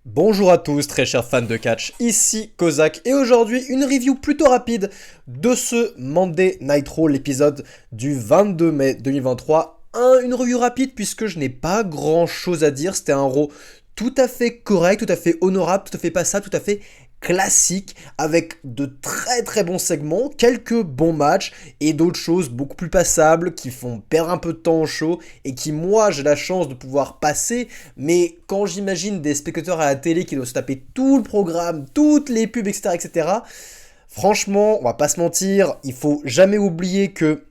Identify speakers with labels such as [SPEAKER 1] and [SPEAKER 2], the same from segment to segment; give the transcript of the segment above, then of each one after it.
[SPEAKER 1] Bonjour à tous, très chers fans de catch, ici Kozak, et aujourd'hui une review plutôt rapide de ce Monday Night Raw, l'épisode du 22 mai 2023. Une review rapide puisque je n'ai pas grand chose à dire, c'était un Raw tout à fait correct, tout à fait honorable, tout à fait passable, tout à fait classique, avec de très très bons segments, quelques bons matchs, et d'autres choses beaucoup plus passables, qui font perdre un peu de temps au show, et qui moi j'ai la chance de pouvoir passer, mais quand j'imagine des spectateurs à la télé qui doivent se taper tout le programme, toutes les pubs, etc., etc., franchement, on va pas se mentir, il faut jamais oublier que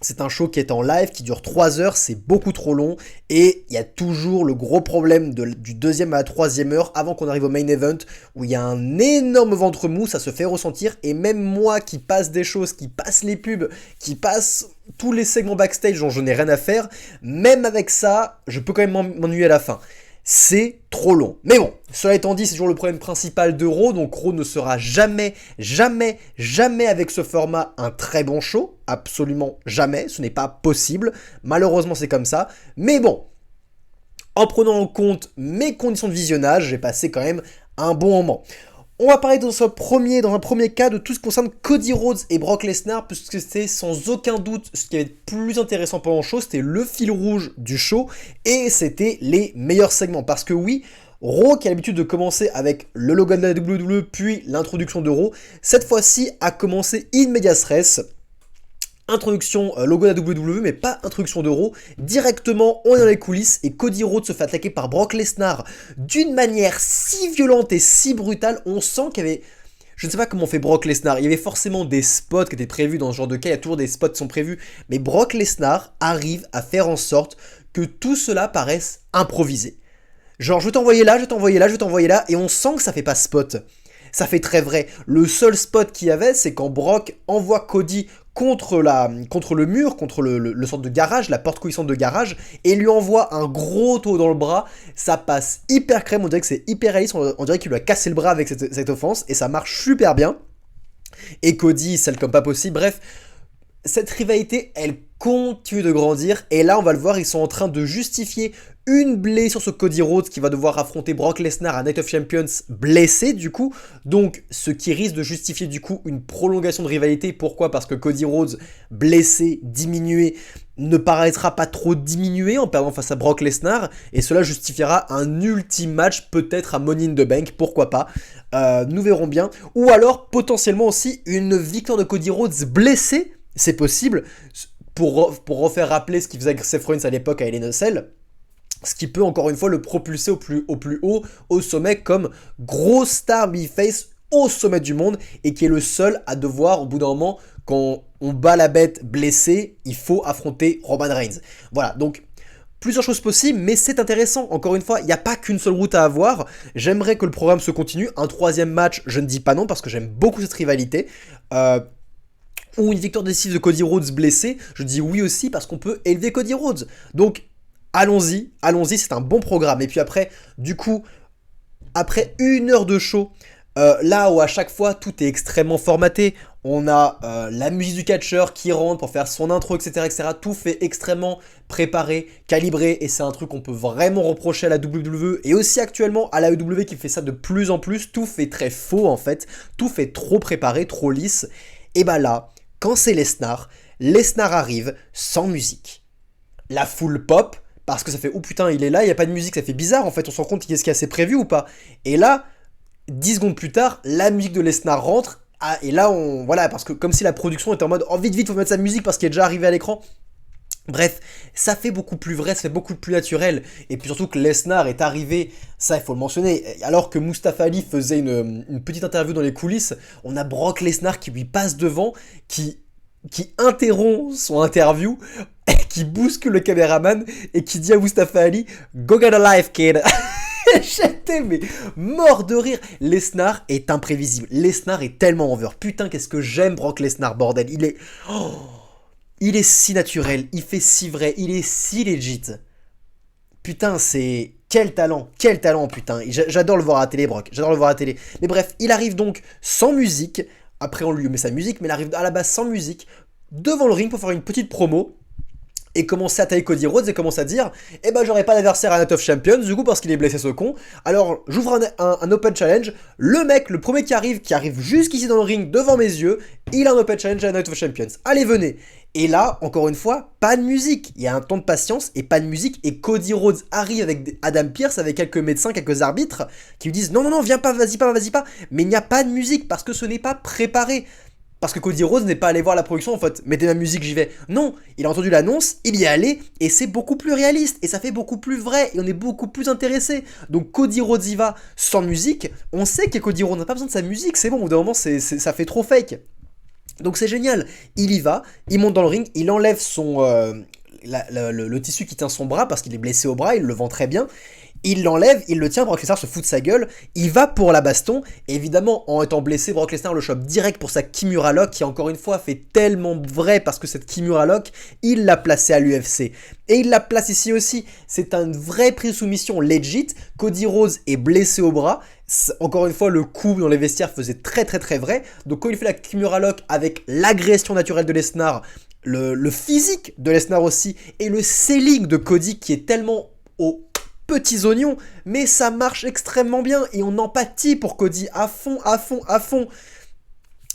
[SPEAKER 1] c'est un show qui est en live, qui dure 3 heures, c'est beaucoup trop long, et il y a toujours le gros problème du deuxième à la troisième heure, avant qu'on arrive au main event, où il y a un énorme ventre mou, ça se fait ressentir, et même moi qui passe des choses, qui passe les pubs, qui passe tous les segments backstage dont je n'ai rien à faire, même avec ça, je peux quand même m'ennuyer à la fin. C'est trop long. Mais bon, cela étant dit, c'est toujours le problème principal de Raw, donc Raw ne sera jamais, jamais, jamais avec ce format un très bon show, absolument jamais, ce n'est pas possible, malheureusement c'est comme ça, mais bon, en prenant en compte mes conditions de visionnage, j'ai passé quand même un bon moment. On va parler dans un premier cas de tout ce qui concerne Cody Rhodes et Brock Lesnar, puisque c'était sans aucun doute ce qui avait été plus intéressant pendant le show, c'était le fil rouge du show, et c'était les meilleurs segments. Parce que oui, Raw, qui a l'habitude de commencer avec le logo de la WWE, puis l'introduction de Raw, cette fois-ci a commencé in medias res. Introduction logo de la WWE, mais pas introduction d'Euro. Directement, on est dans les coulisses et Cody Rhodes se fait attaquer par Brock Lesnar d'une manière si violente et si brutale. On sent qu'il y avait... Je ne sais pas comment fait Brock Lesnar. Il y avait forcément des spots qui étaient prévus dans ce genre de cas. Il y a toujours des spots qui sont prévus. Mais Brock Lesnar arrive à faire en sorte que tout cela paraisse improvisé. Genre, je vais t'envoyer là, je vais t'envoyer là, je vais t'envoyer là. Et on sent que ça fait pas spot. Ça fait très vrai. Le seul spot qu'il y avait, c'est quand Brock envoie Cody contre le mur, contre le sorte de garage, la porte coulissante de garage, et lui envoie un gros taux dans le bras. Ça passe hyper crème, on dirait que c'est hyper réaliste, on dirait qu'il lui a cassé le bras avec cette offense, et ça marche super bien. Et Cody, celle comme pas possible, bref. Cette rivalité, elle continue de grandir, et là on va le voir, ils sont en train de justifier une blessure sur Cody Rhodes qui va devoir affronter Brock Lesnar à Night of Champions blessé du coup, donc ce qui risque de justifier du coup une prolongation de rivalité. Pourquoi? Parce que Cody Rhodes blessé, diminué, ne paraîtra pas trop diminué en perdant face à Brock Lesnar, et cela justifiera un ultime match, peut-être à Money in the Bank, pourquoi pas, nous verrons bien, ou alors potentiellement aussi une victoire de Cody Rhodes blessé, c'est possible, pour refaire rappeler ce qu'il faisait avec Seth Rollins à l'époque à Hell in a Cell, ce qui peut encore une fois le propulser au plus haut, au sommet, comme gros star babyface au sommet du monde, et qui est le seul à devoir, au bout d'un moment, quand on bat la bête blessée, il faut affronter Roman Reigns. Voilà, donc plusieurs choses possibles, mais c'est intéressant. Encore une fois, il n'y a pas qu'une seule route à avoir. J'aimerais que le programme se continue. Un troisième match, je ne dis pas non, parce que j'aime beaucoup cette rivalité. Ou une victoire décisive de Cody Rhodes blessé, je dis oui aussi, parce qu'on peut élever Cody Rhodes. Donc, allons-y, c'est un bon programme. Et puis après, du coup, après 1 heure de show, là où à chaque fois tout est extrêmement formaté, on a la musique du catcheur qui rentre pour faire son intro, etc., etc. Tout fait extrêmement préparé, calibré, et c'est un truc qu'on peut vraiment reprocher à la WWE et aussi actuellement à la AEW qui fait ça de plus en plus. Tout fait très faux en fait, tout fait trop préparé, trop lisse. Et bah là, quand c'est Lesnar, Lesnar arrive sans musique. La foule pop, parce que ça fait oh putain il est là, il n'y a pas de musique, ça fait bizarre en fait, on se rend compte qu'est-ce qui est assez prévu ou pas. Et là, 10 secondes plus tard, la musique de Lesnar rentre, et là on... Voilà, parce que comme si la production était en mode oh vite faut mettre sa musique parce qu'il est déjà arrivé à l'écran. Bref, ça fait beaucoup plus vrai, ça fait beaucoup plus naturel, et puis surtout que Lesnar est arrivé, ça il faut le mentionner, alors que Mustafa Ali faisait une petite interview dans les coulisses, on a Brock Lesnar qui lui passe devant, qui interrompt son interview, qui bouscule le caméraman, et qui dit à Mustafa Ali « Go get a life, kid !» J'étais mais mort de rire. Lesnar est imprévisible, Lesnar est tellement over, putain qu'est-ce que j'aime Brock Lesnar, bordel, il est... Oh, il est si naturel, il fait si vrai, il est si legit. Putain, c'est... Quel talent, putain. J'adore le voir à la télé, Brock, j'adore le voir à la télé. Mais bref, il arrive donc sans musique. Après, on lui met sa musique, mais il arrive à la base sans musique, devant le ring pour faire une petite promo. et commencer à tailler Cody Rhodes et commence à dire eh ben j'aurai pas d'adversaire à Night of Champions du coup parce qu'il est blessé ce con, alors j'ouvre un open challenge, le mec, le premier qui arrive jusqu'ici dans le ring devant mes yeux, il a un open challenge à Night of Champions, allez venez. Et là, encore une fois, pas de musique, il y a un temps de patience et pas de musique, et Cody Rhodes arrive avec Adam Pearce, avec quelques médecins, quelques arbitres, qui lui disent non, viens pas, vas-y pas, mais il n'y a pas de musique parce que ce n'est pas préparé. Parce que Cody Rhodes n'est pas allé voir la production en fait, mettez ma musique, j'y vais. Non, il a entendu l'annonce, il y est allé, et c'est beaucoup plus réaliste, et ça fait beaucoup plus vrai, et on est beaucoup plus intéressé. Donc Cody Rhodes y va sans musique, on sait que Cody Rhodes n'a pas besoin de sa musique, c'est bon, au bout d'un moment ça fait trop fake. Donc c'est génial, il y va, il monte dans le ring, il enlève le tissu qui tient son bras, parce qu'il est blessé au bras, il le vend très bien. Il l'enlève, il le tient, Brock Lesnar se fout de sa gueule, il va pour la baston, et évidemment, en étant blessé, Brock Lesnar le chope direct pour sa Kimura Lock, qui encore une fois fait tellement vrai, parce que cette Kimura Lock, il l'a placée à l'UFC. Et il la place ici aussi, c'est une vraie prise de soumission legit, Cody Rhodes est blessé au bras, encore une fois, le coup dans les vestiaires faisait très vrai, donc quand il fait la Kimura Lock avec l'agression naturelle de Lesnar, le physique de Lesnar aussi, et le selling de Cody qui est tellement au petits oignons, mais ça marche extrêmement bien et on empathie pour Cody à fond.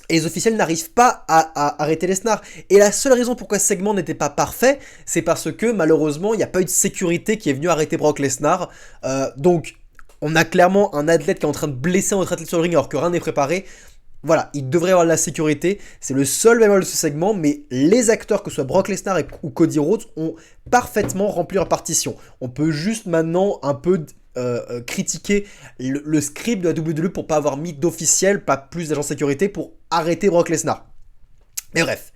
[SPEAKER 1] Et les officiels n'arrivent pas à arrêter Lesnar. Et la seule raison pourquoi ce segment n'était pas parfait, c'est parce que malheureusement, il n'y a pas eu de sécurité qui est venue arrêter Brock Lesnar. Donc, on a clairement un athlète qui est en train de blesser un autre athlète sur le ring alors que rien n'est préparé. Voilà, il devrait y avoir de la sécurité, c'est le seul bémol de ce segment, mais les acteurs, que ce soit Brock Lesnar ou Cody Rhodes, ont parfaitement rempli leur partition. On peut juste maintenant un peu critiquer le script de la WWE pour pas avoir mis d'officiel, pas plus d'agents de sécurité pour arrêter Brock Lesnar. Mais bref,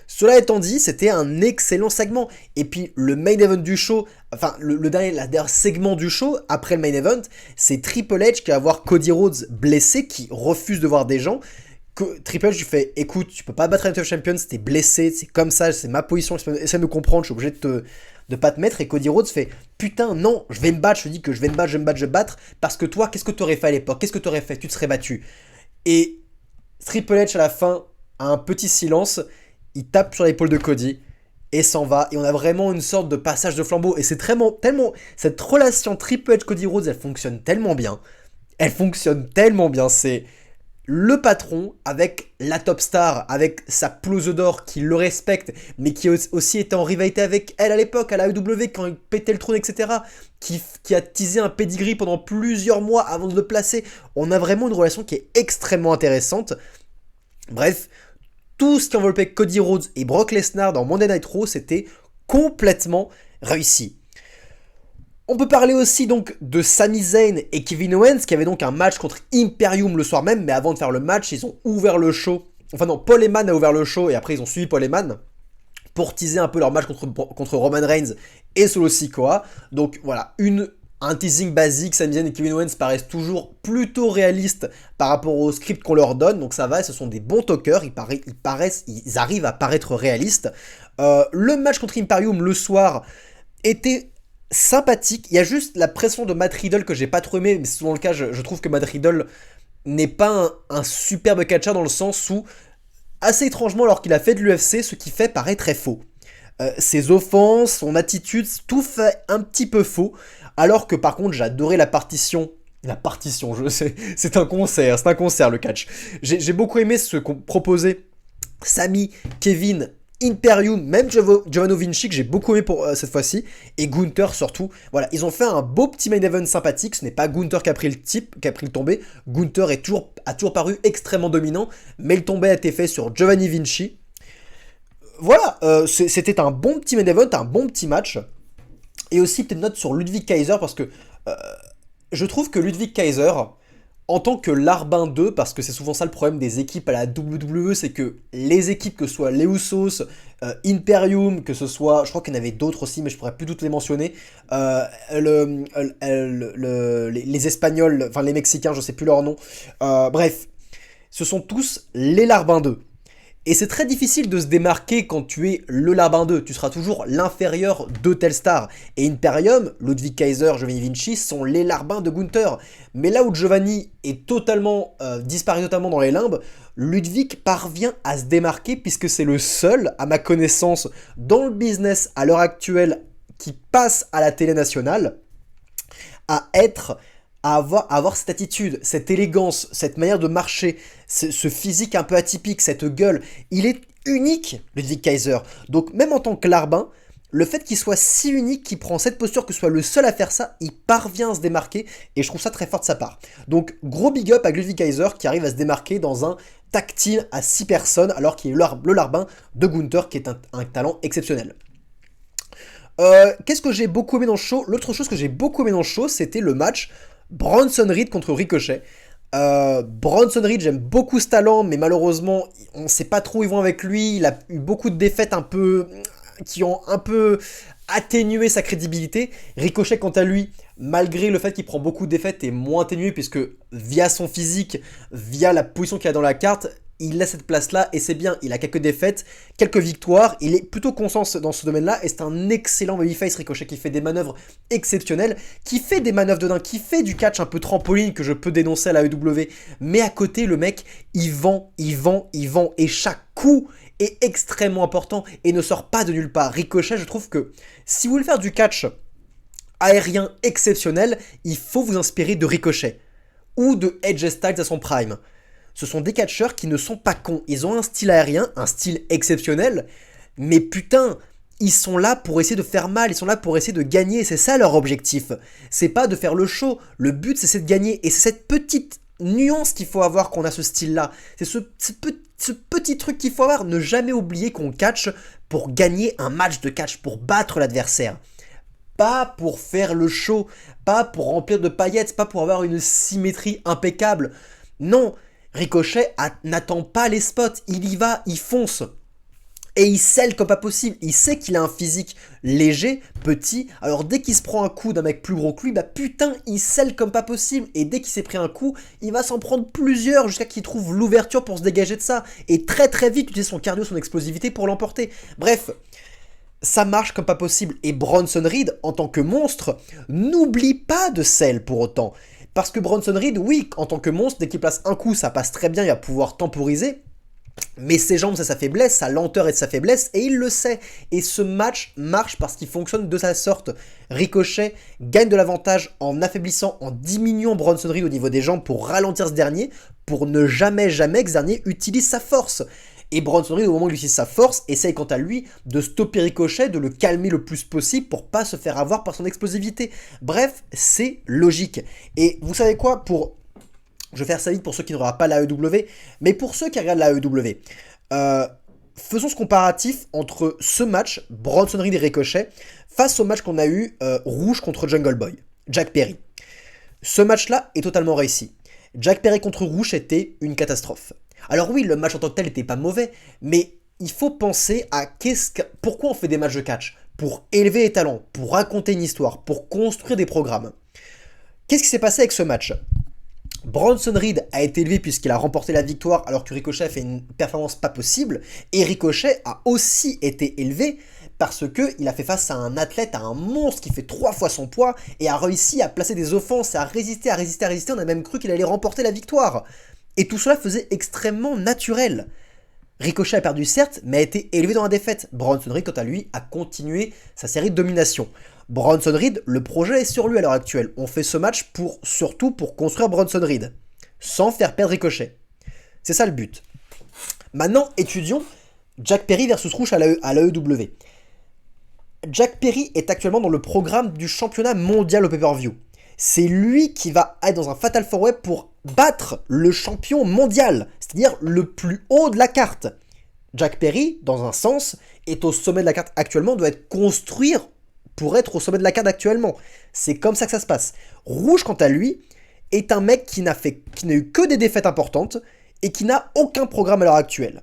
[SPEAKER 1] cela étant dit, c'était un excellent segment. Et puis le main event du show, enfin le dernier segment du show, après le main event, c'est Triple H qui va voir Cody Rhodes blessé, qui refuse de voir des gens. Triple H lui fait écoute, tu peux pas battre Night of Champions, t'es blessé, c'est comme ça, c'est ma position, essaie de me comprendre, je suis obligé de pas te mettre. Et Cody Rhodes fait putain, non, je vais me battre, je te dis que je vais me battre, je vais me battre, parce que toi, qu'est-ce que t'aurais fait à l'époque, qu'est-ce que t'aurais fait, tu te serais battu. Et Triple H à la fin a un petit silence. Il tape sur l'épaule de Cody et s'en va. Et on a vraiment une sorte de passage de flambeau. Et c'est tellement... Cette relation Triple H Cody Rhodes, elle fonctionne tellement bien. C'est le patron avec la top star, avec sa pelouse d'or qui le respecte, mais qui aussi était en rivalité avec elle à l'époque, à la AEW, quand il pétait le trône, etc. Qui a teasé un pedigree pendant plusieurs mois avant de le placer. On a vraiment une relation qui est extrêmement intéressante. Bref... Tout ce qui enveloppait Cody Rhodes et Brock Lesnar dans Monday Night Raw, c'était complètement réussi. On peut parler aussi donc de Sami Zayn et Kevin Owens, qui avaient donc un match contre Imperium le soir même, mais avant de faire le match, ils ont ouvert le show. Enfin non, Paul Heyman a ouvert le show et après ils ont suivi Paul Heyman pour teaser un peu leur match contre Roman Reigns et Solo Sikoa. Donc voilà, un teasing basique, Sami Zayn et Kevin Owens paraissent toujours plutôt réalistes par rapport au script qu'on leur donne, donc ça va, ce sont des bons talkers, ils arrivent à paraître réalistes. Le match contre Imperium le soir était sympathique, il y a juste la pression de Matt Riddle que j'ai pas trop aimé, mais c'est souvent le cas, je trouve que Matt Riddle n'est pas un superbe catcher dans le sens où, assez étrangement, alors qu'il a fait de l'UFC, ce qu'il fait paraît très faux. Ses offenses, son attitude, tout fait un petit peu faux. Alors que par contre, j'adorais la partition. La partition, je sais, c'est un concert le catch. J'ai beaucoup aimé ce qu'on proposait Sami, Kevin, Imperium, même Giovanni Vinci, que j'ai beaucoup aimé pour cette fois-ci, et Gunther surtout. Voilà, ils ont fait un beau petit main event sympathique. Ce n'est pas Gunther qui a pris le tombé. Gunther a toujours paru extrêmement dominant, mais le tombé a été fait sur Giovanni Vinci. Voilà, c'était un bon petit main event, un bon petit match. Et aussi, peut-être note sur Ludwig Kaiser, parce que je trouve que Ludwig Kaiser, en tant que larbin 2, parce que c'est souvent ça le problème des équipes à la WWE, c'est que les équipes, que ce soit les Usos, Imperium, que ce soit, je crois qu'il y en avait d'autres aussi, mais je pourrais plus toutes les mentionner, les Espagnols, enfin les Mexicains, je sais plus leur nom, bref, ce sont tous les larbins 2. Et c'est très difficile de se démarquer quand tu es le larbin 2, tu seras toujours l'inférieur de telle star. Et Imperium, Ludwig Kaiser, Giovanni Vinci sont les larbins de Gunther. Mais là où Giovanni est totalement disparaît totalement dans les limbes, Ludwig parvient à se démarquer puisque c'est le seul, à ma connaissance, dans le business à l'heure actuelle qui passe à la télé nationale, à avoir cette attitude, cette élégance, cette manière de marcher, ce physique un peu atypique, cette gueule. Il est unique, Ludwig Kaiser. Donc même en tant que larbin, le fait qu'il soit si unique, qu'il prend cette posture, que ce soit le seul à faire ça, il parvient à se démarquer, et je trouve ça très fort de sa part. Donc gros big up à Ludwig Kaiser qui arrive à se démarquer dans un tag team à 6 personnes, alors qu'il est le larbin de Gunther qui est un talent exceptionnel. Qu'est-ce que j'ai beaucoup aimé dans le show? L'autre chose que j'ai beaucoup aimé dans le show, c'était le match Bronson Reed contre Ricochet. Bronson Reed, j'aime beaucoup ce talent, mais malheureusement, on sait pas trop où ils vont avec lui. Il a eu beaucoup de défaites qui ont un peu atténué sa crédibilité. Ricochet, quant à lui, malgré le fait qu'il prend beaucoup de défaites, est moins atténué puisque via son physique, via la position qu'il a dans la carte, il a cette place-là et c'est bien. Il a quelques défaites, quelques victoires. Il est plutôt constant dans ce domaine-là et c'est un excellent babyface Ricochet qui fait des manœuvres exceptionnelles, qui fait des manœuvres de dingue, qui fait du catch un peu trampoline que je peux dénoncer à la AEW. Mais à côté, le mec, il vend et chaque coup est extrêmement important et ne sort pas de nulle part. Ricochet, je trouve que si vous voulez faire du catch aérien exceptionnel, il faut vous inspirer de Ricochet ou de AJ Styles à son prime. Ce sont des catcheurs qui ne sont pas cons. Ils ont un style aérien, un style exceptionnel, mais putain, ils sont là pour essayer de faire mal, ils sont là pour essayer de gagner, c'est ça leur objectif. C'est pas de faire le show, le but c'est de gagner, et c'est cette petite nuance qu'il faut avoir qu'on a ce style-là. C'est ce petit truc qu'il faut avoir, ne jamais oublier qu'on catch pour gagner un match de catch, pour battre l'adversaire. Pas pour faire le show, pas pour remplir de paillettes, pas pour avoir une symétrie impeccable. Non, Ricochet n'attend pas les spots, il y va, il fonce. Et il scelle comme pas possible, il sait qu'il a un physique léger, petit, alors dès qu'il se prend un coup d'un mec plus gros que lui, bah putain, il scelle comme pas possible, et dès qu'il s'est pris un coup, il va s'en prendre plusieurs jusqu'à qu'il trouve l'ouverture pour se dégager de ça, et très très vite utiliser son cardio, son explosivité pour l'emporter. Bref, ça marche comme pas possible, et Bronson Reed, en tant que monstre, n'oublie pas de sell pour autant. Parce que Bronson Reed, oui, en tant que monstre, dès qu'il place un coup, ça passe très bien, il va pouvoir temporiser. Mais ses jambes, c'est sa faiblesse, sa lenteur est sa faiblesse, et il le sait. Et ce match marche parce qu'il fonctionne de sa sorte. Ricochet gagne de l'avantage en affaiblissant, en diminuant Bronson Reed au niveau des jambes pour ralentir ce dernier, pour ne jamais que ce dernier utilise sa force. Et Bronson Reed, au moment où il utilise sa force, essaye quant à lui de stopper Ricochet, de le calmer le plus possible pour pas se faire avoir par son explosivité. Bref, c'est logique. Et vous savez quoi, je vais faire ça vite pour ceux qui ne regardent pas la AEW, mais pour ceux qui regardent la AEW, faisons ce comparatif entre ce match, Bronson Reed et Ricochet, face au match qu'on a eu Rouge contre Jungle Boy, Jack Perry. Ce match-là est totalement réussi. Jack Perry contre Rouge était une catastrophe. Alors oui, le match en tant que tel n'était pas mauvais, mais il faut penser à pourquoi on fait des matchs de catch? Pour élever les talents, pour raconter une histoire, pour construire des programmes. Qu'est-ce qui s'est passé avec ce match? Bronson Reed a été élevé puisqu'il a remporté la victoire alors que Ricochet a fait une performance pas possible, et Ricochet a aussi été élevé parce qu'il a fait face à un athlète, à un monstre qui fait 3 fois son poids et a réussi à placer des offenses, à résister, on a même cru qu'il allait remporter la victoire. Et tout cela faisait extrêmement naturel. Ricochet a perdu certes, mais a été élevé dans la défaite. Bronson Reed, quant à lui, a continué sa série de domination. Bronson Reed, le projet est sur lui à l'heure actuelle. On fait ce match surtout pour construire Bronson Reed, sans faire perdre Ricochet. C'est ça le but. Maintenant, étudions Jack Perry versus Rouge à l'AEW. Jack Perry est actuellement dans le programme du championnat mondial au pay-per-view. C'est lui qui va être dans un Fatal 4-Way pour battre le champion mondial, c'est-à-dire le plus haut de la carte. Jack Perry, dans un sens, est au sommet de la carte actuellement, doit être construit pour être au sommet de la carte actuellement. C'est comme ça que ça se passe. Rouge, quant à lui, est un mec qui n'a eu que des défaites importantes et qui n'a aucun programme à l'heure actuelle.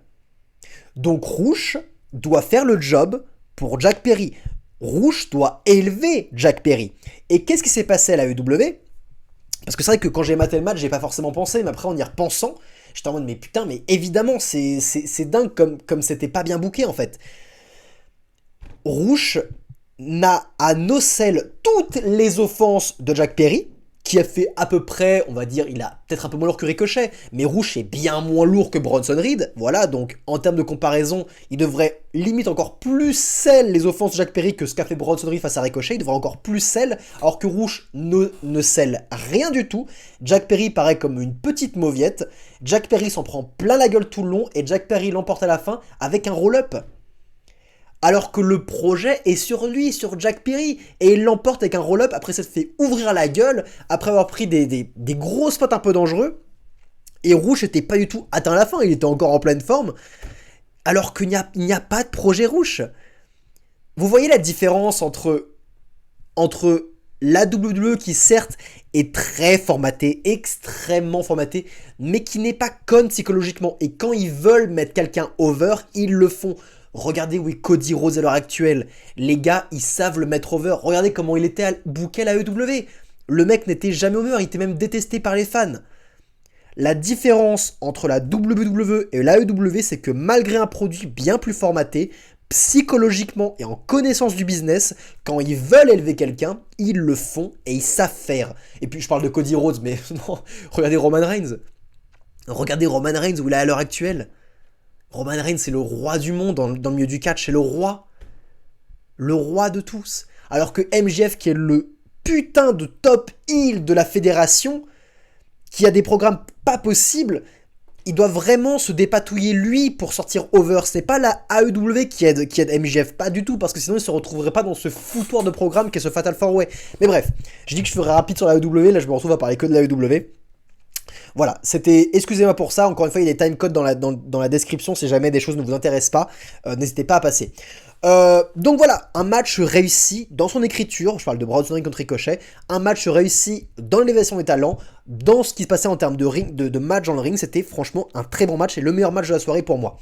[SPEAKER 1] Donc Rouge doit faire le job pour Jack Perry. Rouge doit élever Jack Perry. Et qu'est-ce qui s'est passé à la AEW? Parce que c'est vrai que quand j'ai maté le match, j'ai pas forcément pensé, mais après en y repensant, j'étais en mode mais putain, mais évidemment, c'est dingue comme c'était pas bien booké en fait. Rouge n'a à nocelle toutes les offenses de Jack Perry, qui a fait à peu près, on va dire, il a peut-être un peu moins lourd que Ricochet, mais Rush est bien moins lourd que Bronson Reed, voilà, donc en termes de comparaison, il devrait limite encore plus sell les offenses de Jack Perry que ce qu'a fait Bronson Reed face à Ricochet, il devrait encore plus sell, alors que Rush ne sell rien du tout. Jack Perry paraît comme une petite mauviette, Jack Perry s'en prend plein la gueule tout le long, et Jack Perry l'emporte à la fin avec un roll-up. Alors que le projet est sur lui, sur Jack Perry, et il l'emporte avec un roll-up après s'être fait ouvrir la gueule, après avoir pris des gros spots un peu dangereux, et Rush n'était pas du tout atteint à la fin, il était encore en pleine forme, alors qu'il n'y a pas de projet Rush. Vous voyez la différence entre la WWE qui certes est très formatée, extrêmement formatée, mais qui n'est pas conne psychologiquement, et quand ils veulent mettre quelqu'un over, ils le font. Regardez où est Cody Rhodes à l'heure actuelle. Les gars, ils savent le mettre over. Regardez comment il était booké à la AEW. Le mec n'était jamais over, il était même détesté par les fans. La différence entre la WWE et la AEW, c'est que malgré un produit bien plus formaté, psychologiquement et en connaissance du business, quand ils veulent élever quelqu'un, ils le font et ils savent faire. Et puis je parle de Cody Rhodes, mais non, regardez Roman Reigns. Regardez Roman Reigns où il est à l'heure actuelle. Roman Reigns, c'est le roi du monde dans le milieu du catch, c'est le roi. Le roi de tous. Alors que MJF, qui est le putain de top heel de la fédération, qui a des programmes pas possibles, il doit vraiment se dépatouiller lui pour sortir over. C'est pas la AEW qui aide MJF, pas du tout, parce que sinon il se retrouverait pas dans ce foutoir de programme qu'est ce Fatal 4-Way. Mais bref, je dis que je ferai rapide sur la AEW, là je me retrouve à parler que de la AEW. Voilà, c'était, excusez-moi pour ça, encore une fois il y a des timecodes dans la description si jamais des choses ne vous intéressent pas, n'hésitez pas à passer. Donc voilà, un match réussi dans son écriture, je parle de Bronson Reed contre Ricochet, un match réussi dans l'élévation des talents, dans ce qui se passait en termes de match dans le ring, c'était franchement un très bon match et le meilleur match de la soirée pour moi.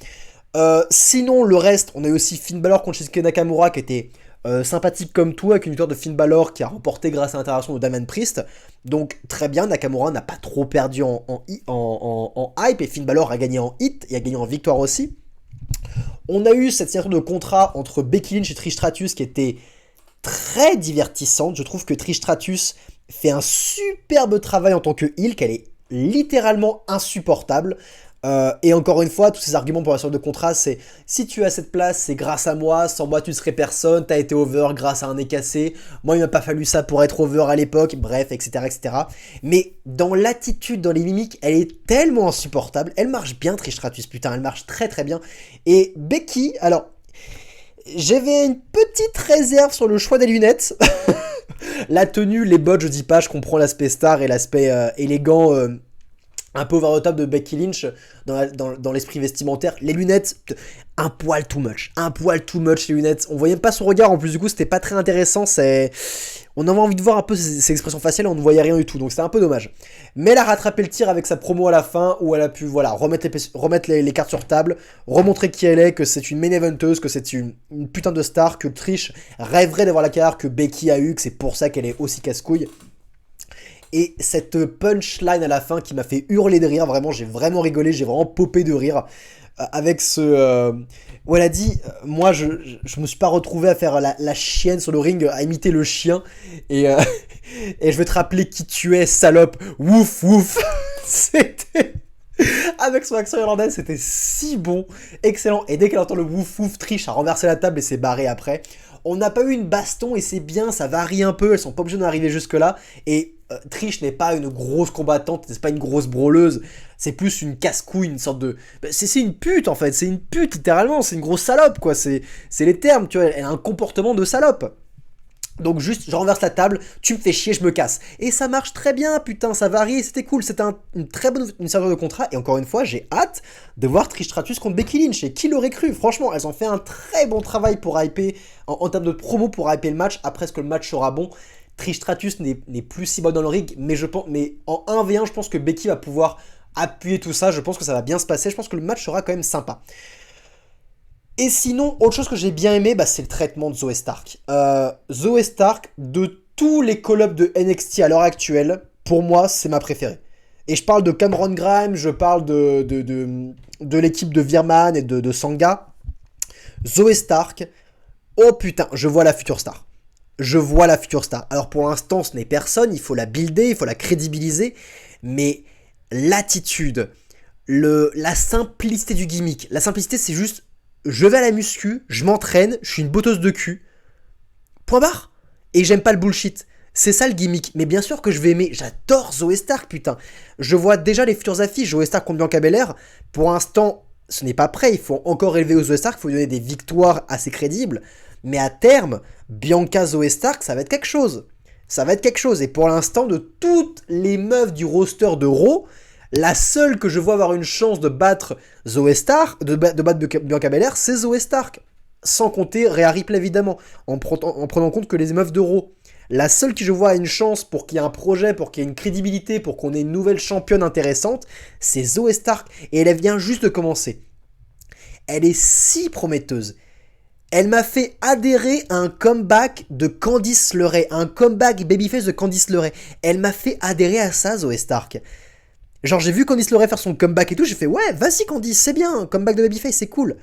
[SPEAKER 1] Sinon le reste, on a eu aussi Finn Balor contre Shinsuke Nakamura qui était sympathique comme tout, avec une victoire de Finn Balor qui a remporté grâce à l'interaction de Damian Priest. Donc très bien, Nakamura n'a pas trop perdu en hype, et Finn Balor a gagné en hit et a gagné en victoire aussi. On a eu cette signature de contrat entre Becky Lynch et Trish Stratus qui était très divertissante. Je trouve que Trish Stratus fait un superbe travail en tant que heel, qu'elle est littéralement insupportable. Et encore une fois, tous ces arguments pour la signature de contrat, c'est si tu as cette place, c'est grâce à moi, sans moi tu serais personne, t'as été over grâce à un nez cassé, moi il m'a pas fallu ça pour être over à l'époque, bref, etc., etc. Mais dans l'attitude, dans les mimiques, elle est tellement insupportable, elle marche bien Trish Stratus, putain, elle marche très très bien. Et Becky, alors, j'avais une petite réserve sur le choix des lunettes. La tenue, les bottes, je dis pas, je comprends l'aspect star et l'aspect élégant, un peu over the top de Becky Lynch dans l'esprit vestimentaire. Les lunettes, un poil too much les lunettes. On voyait pas son regard en plus, du coup c'était pas très intéressant. On avait envie de voir un peu ses expressions faciales, on ne voyait rien du tout, donc c'était un peu dommage. Mais elle a rattrapé le tir avec sa promo à la fin, où elle a pu remettre les cartes sur table, remontrer qui elle est, que c'est une main eventeuse, que c'est une putain de star, que Trish rêverait d'avoir la carrière que Becky a eu, que c'est pour ça qu'elle est aussi casse-couille. Et cette punchline à la fin qui m'a fait hurler de rire, vraiment, j'ai vraiment rigolé, j'ai vraiment popé de rire. Avec ce... où elle a dit, moi je me suis pas retrouvé à faire la chienne sur le ring, à imiter le chien. Et je vais te rappeler qui tu es, salope. Wouf, wouf. C'était... Avec son accent irlandais, c'était si bon, excellent. Et dès qu'elle entend le wouf wouf, Trish a renversé la table et s'est barré après. On n'a pas eu une baston et c'est bien, ça varie un peu, elles sont pas obligées d'arriver jusque là. Et Trish n'est pas une grosse combattante, c'est pas une grosse brawleuse, c'est plus une casse-couille, une sorte de... C'est une pute en fait, c'est une pute littéralement, c'est une grosse salope quoi, c'est les termes, tu vois, elle a un comportement de salope. Donc juste, je renverse la table, tu me fais chier, je me casse. Et ça marche très bien, putain, ça varie, c'était cool, c'était une très bonne signature de contrat. Et encore une fois, j'ai hâte de voir Trish Stratus contre Becky Lynch. Et qui l'aurait cru? Franchement, elles ont fait un très bon travail pour hyper, en termes de promo pour hyper le match. Après, est-ce que le match sera bon? Trish Stratus n'est plus si bonne dans le ring, mais en 1v1, je pense que Becky va pouvoir appuyer tout ça. Je pense que ça va bien se passer, je pense que le match sera quand même sympa. Et sinon, autre chose que j'ai bien aimé, c'est le traitement de Zoey Stark. Zoey Stark, de tous les call-ups de NXT à l'heure actuelle, pour moi, c'est ma préférée. Et je parle de Cameron Grimes, je parle de l'équipe de Virman et de Sanga. Zoey Stark, oh putain, je vois la future star. je vois la future star. Alors pour l'instant, ce n'est personne, il faut la builder, il faut la crédibiliser, mais l'attitude, la simplicité du gimmick, la simplicité c'est juste, je vais à la muscu, je m'entraîne, je suis une botteuse de cul, point barre, et j'aime pas le bullshit. C'est ça le gimmick, mais bien sûr que je vais aimer, j'adore Zoé Stark, putain. Je vois déjà les futures affiches, Zoé Stark contre Bianca Belair, pour l'instant, ce n'est pas prêt, il faut encore élever aux Zoé Stark, il faut donner des victoires assez crédibles, mais à terme, Bianca Zoé Stark, ça va être quelque chose. Ça va être quelque chose, et pour l'instant, de toutes les meufs du roster de Raw, la seule que je vois avoir une chance de battre Zoé Stark, de battre Bianca Belair, c'est Zoé Stark. Sans compter Rhea Ripley, évidemment, en prenant compte que les meufs de Raw. La seule qui je vois a une chance pour qu'il y ait un projet, pour qu'il y ait une crédibilité, pour qu'on ait une nouvelle championne intéressante, c'est Zoé Stark. Et elle vient juste de commencer. Elle est si prometteuse. Elle m'a fait adhérer à un comeback de Candice LeRae, un comeback babyface de Candice LeRae. Elle m'a fait adhérer à ça, Zoé Stark. Genre j'ai vu Candice LeRae faire son comeback et tout, j'ai fait ouais, vas-y Candice, c'est bien, comeback de babyface, c'est cool.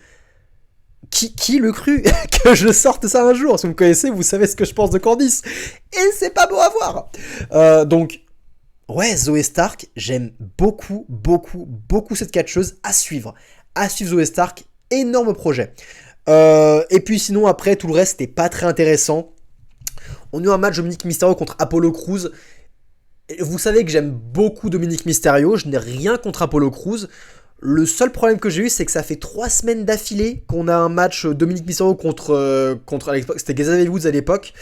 [SPEAKER 1] Qui le cru que je sorte ça un jour? Si vous me connaissez, vous savez ce que je pense de Candice. Et c'est pas beau à voir. Donc, ouais, Zoé Stark, j'aime beaucoup, beaucoup, beaucoup cette catcheuse à suivre. À suivre Zoé Stark, énorme projet. Et puis sinon, après, tout le reste, c'était pas très intéressant. On a eu un match Dominic Mysterio contre Apollo Crews. Vous savez que j'aime beaucoup Dominic Mysterio, je n'ai rien contre Apollo Crews. Le seul problème que j'ai eu, c'est que ça fait 3 semaines d'affilée qu'on a un match Dominic Mysterio contre c'était Xavier Woods à l'époque.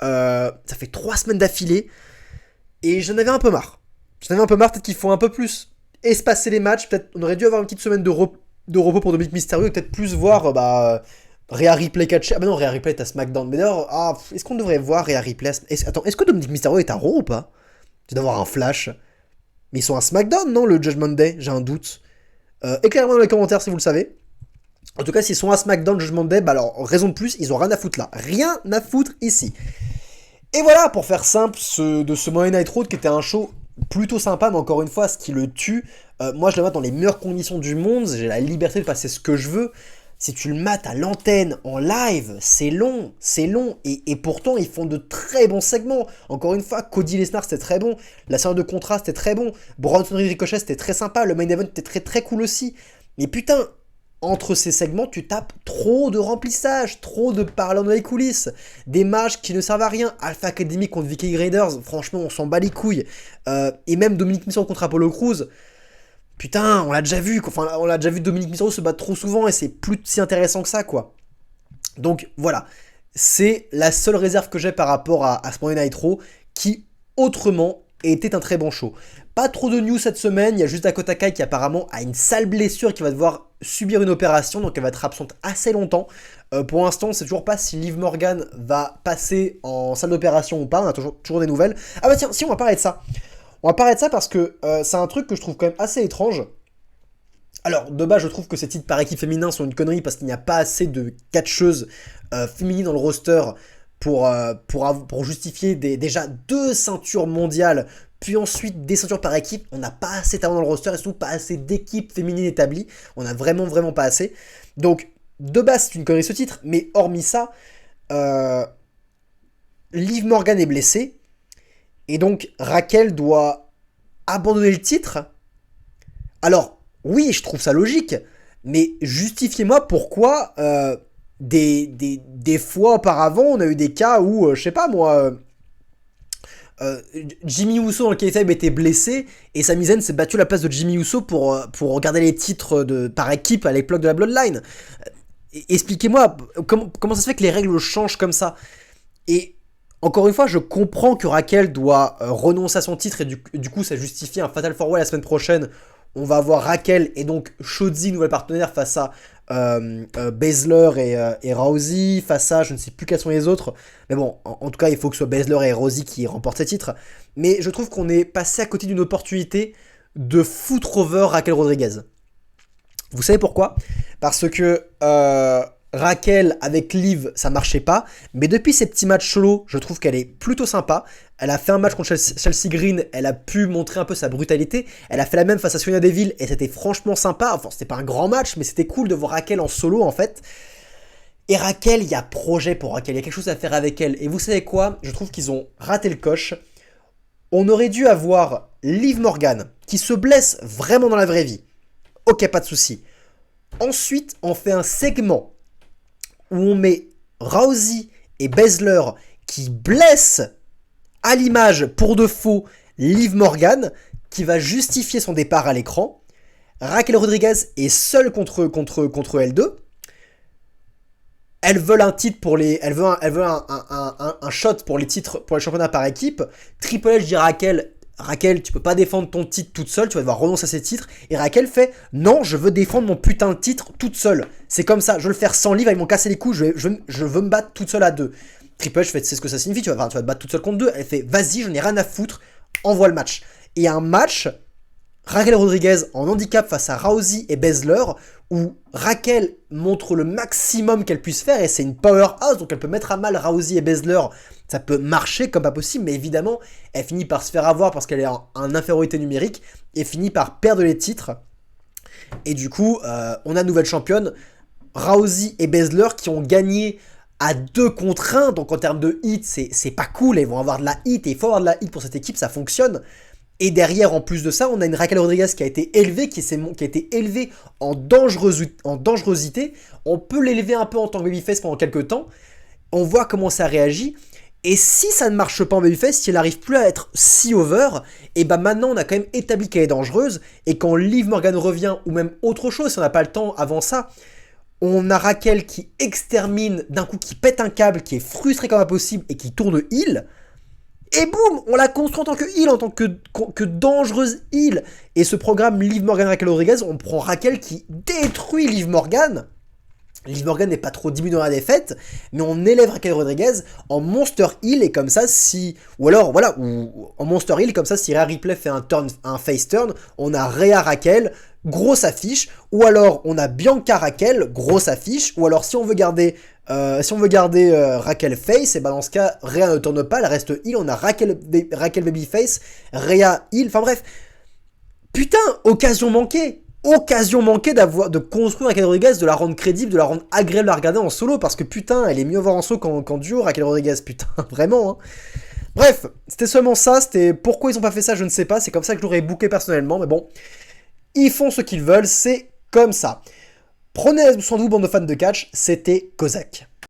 [SPEAKER 1] Ça fait 3 semaines d'affilée. Et j'en avais un peu marre. Peut-être qu'il faut un peu plus espacer les matchs. Peut-être on aurait dû avoir une petite semaine de repos pour Dominic Mysterio et peut-être plus voir Rhea Ripley catcher. Ah bah non, Rhea Ripley est à SmackDown. Mais d'ailleurs, est-ce qu'on devrait voir Rhea Ripley Attends, est-ce que Dominic Mysterio est à Raw ou pas? Tu dois avoir un flash. Mais ils sont à SmackDown, non, le Judgment Day? J'ai un doute. Éclairez-moi dans les commentaires si vous le savez. En tout cas, s'ils sont à SmackDown Judgment Day, bah alors, raison de plus, ils ont rien à foutre là. Rien à foutre ici. Et voilà, pour faire simple, de ce Monday Night Raw qui était un show plutôt sympa, mais encore une fois, ce qui le tue, moi je le mets dans les meilleures conditions du monde, j'ai la liberté de passer ce que je veux. Si tu le mates à l'antenne, en live, c'est long, et pourtant ils font de très bons segments. Encore une fois, Cody Lesnar c'était très bon, la série de contrat c'était très bon, Bronson Reed Ricochet c'était très sympa, le main event était très très cool aussi. Mais putain, entre ces segments, tu tapes trop de remplissage, trop de parlant dans les coulisses, des matchs qui ne servent à rien. Alpha Academy contre Viking Raiders, franchement on s'en bat les couilles. Et même Dominic Mysterio contre Apollo Crews. Putain, on l'a déjà vu, Dominic Mysterio se battre trop souvent et c'est plus si intéressant que ça, quoi. Donc voilà, c'est la seule réserve que j'ai par rapport à ce Monday Night Raw qui, autrement, était un très bon show. Pas trop de news cette semaine, il y a juste Dakota Kai qui apparemment a une sale blessure et qui va devoir subir une opération, donc elle va être absente assez longtemps. Pour l'instant, on ne sait toujours pas si Liv Morgan va passer en salle d'opération ou pas, on a toujours des nouvelles. Ah bah tiens, si on va parler de ça. On va parler de ça parce que c'est un truc que je trouve quand même assez étrange. Alors, de base, je trouve que ces titres par équipe féminin sont une connerie parce qu'il n'y a pas assez de catcheuses féminines dans le roster pour justifier déjà 2 ceintures mondiales, puis ensuite des ceintures par équipe. On n'a pas assez de talent dans le roster et surtout pas assez d'équipes féminines établies. On a vraiment, vraiment pas assez. Donc, de base, c'est une connerie ce titre, mais hormis ça, Liv Morgan est blessée. Et donc, Raquel doit abandonner le titre. Alors, oui, je trouve ça logique, mais justifiez-moi pourquoi des fois auparavant, on a eu des cas où, je sais pas moi, Jimmy Uso dans le kayfabe était blessé et Sami Zayn s'est battu à la place de Jimmy Uso pour garder les titres par équipe à l'époque de la Bloodline. Expliquez-moi comment ça se fait que les règles changent comme ça. Et encore une fois, je comprends que Raquel doit renoncer à son titre et du coup ça justifie un Fatal 4-Way la semaine prochaine. On va avoir Raquel et donc Shotzi, nouvelle partenaire, face à Baszler et Rousey, face à je ne sais plus quels sont les autres. Mais bon, en tout cas, il faut que ce soit Baszler et Rousey qui remportent ces titres. Mais je trouve qu'on est passé à côté d'une opportunité de foutre over Raquel Rodriguez. Vous savez pourquoi? Parce que Raquel avec Liv, ça marchait pas. Mais depuis ces petits matchs solo, je trouve qu'elle est plutôt sympa. Elle a fait un match contre Chelsea Green, elle a pu montrer un peu sa brutalité. Elle a fait la même face à Sonya Deville et c'était franchement sympa. Enfin, c'était pas un grand match, mais c'était cool de voir Raquel en solo en fait. Et Raquel, il y a projet pour Raquel, il y a quelque chose à faire avec elle. Et vous savez quoi? Je trouve qu'ils ont raté le coche. On aurait dû avoir Liv Morgan, qui se blesse vraiment dans la vraie vie. Ok, pas de souci. Ensuite, on fait un segment où on met Rousey et Baszler qui blessent à l'image pour de faux Liv Morgan, qui va justifier son départ à l'écran. Raquel Rodriguez est seule contre L2. Elles veulent un titre pour les, elles veulent un shot pour les titres, pour les championnats par équipe. Triple H dit à Raquel, tu peux pas défendre ton titre toute seule, tu vas devoir renoncer à ces titres. Et Raquel fait, non, je veux défendre mon putain de titre toute seule. C'est comme ça, je veux le faire sans Liv, ils m'ont cassé les couilles, je veux me battre toute seule à deux. Triple H fait, tu sais ce que ça signifie, tu vas te battre toute seule contre deux. Elle fait, vas-y, j'en ai rien à foutre, envoie le match. Et un match, Raquel Rodriguez en handicap face à Rousey et Baszler, où Raquel montre le maximum qu'elle puisse faire, et c'est une powerhouse, donc elle peut mettre à mal Rousey et Baszler, ça peut marcher comme pas possible, mais évidemment, elle finit par se faire avoir parce qu'elle est en infériorité numérique, et finit par perdre les titres, et du coup, on a nouvelle championne, Rousey et Baszler qui ont gagné à 2 contre 1, donc en termes de hit, c'est pas cool, ils vont avoir de la hit, et il faut avoir de la hit pour cette équipe, ça fonctionne. Et derrière, en plus de ça, on a une Raquel Rodriguez qui a été élevée, qui a été élevée en dangerosité. On peut l'élever un peu en tant que babyface pendant quelques temps. On voit comment ça réagit. Et si ça ne marche pas en babyface, si elle n'arrive plus à être si over, et bah maintenant on a quand même établi qu'elle est dangereuse. Et quand Liv Morgan revient, ou même autre chose, si on n'a pas le temps avant ça, on a Raquel qui extermine d'un coup, qui pète un câble, qui est frustrée comme impossible et qui tourne heel. Et boum, on la construit en tant que heel, en tant que dangereuse heel. Et ce programme Liv Morgan Raquel Rodriguez, on prend Raquel qui détruit Liv Morgan. Liv Morgan n'est pas trop diminuée dans la défaite, mais on élève Raquel Rodriguez en Monster Heel, et comme ça, si... Ou alors, voilà, ou en Monster Heel, comme ça, si Rhea Ripley fait un face turn, on a Rhea Raquel, grosse affiche, ou alors on a Bianca Raquel, grosse affiche, ou alors si on veut garder Raquel face, et ben dans ce cas, Rhea ne tourne pas, elle reste heel, on a Raquel babyface, Rhea heel, enfin bref. Putain, occasion manquée de construire Raquel Rodriguez, de la rendre crédible, de la rendre agréable à regarder en solo, parce que putain, elle est mieux à voir en solo qu'en duo, Raquel Rodriguez, putain, vraiment, hein. Bref, c'était seulement ça, c'était pourquoi ils ont pas fait ça, je ne sais pas, c'est comme ça que je l'aurais booké personnellement, mais bon, ils font ce qu'ils veulent, c'est comme ça. Prenez soin de vous, bande de fans de catch, c'était Kozak.